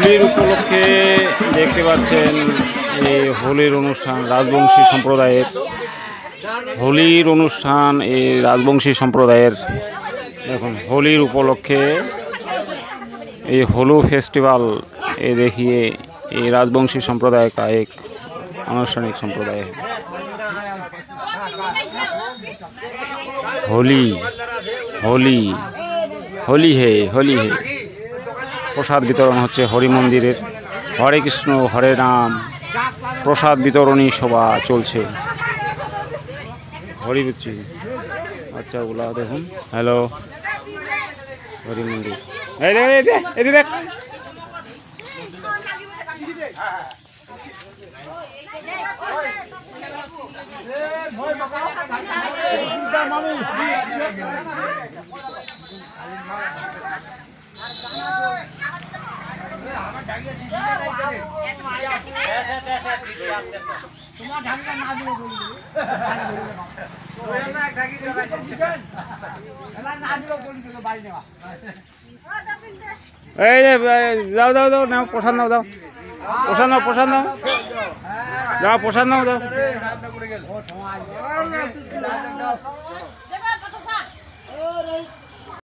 হোলির উপলক্ষে দেখতে পাচ্ছেন এই হোলির অনুষ্ঠান রাজবংশী সম্প্রদায়ের দেখুন হোলির উপলক্ষে এই হোলু फेस्टिवल ये देखिए ये राजवंशी संप्रदाय का एक अनुष्ठानिक संप्रदाय है। होली होली होली है प्रसाद वितरण होच्छे हरि मंदिरेर हरे कृष्ण हरे राम प्रसाद वितरणी सभा चलছে हरि बुच्ची अच्छा ओला देखुन हेलो हरि मंदिर देख जाओ जाओ जाओ ना प्रसाद नाओ जाओ प्रसाद नाओ जाओ प्रसाद नाओ जाओ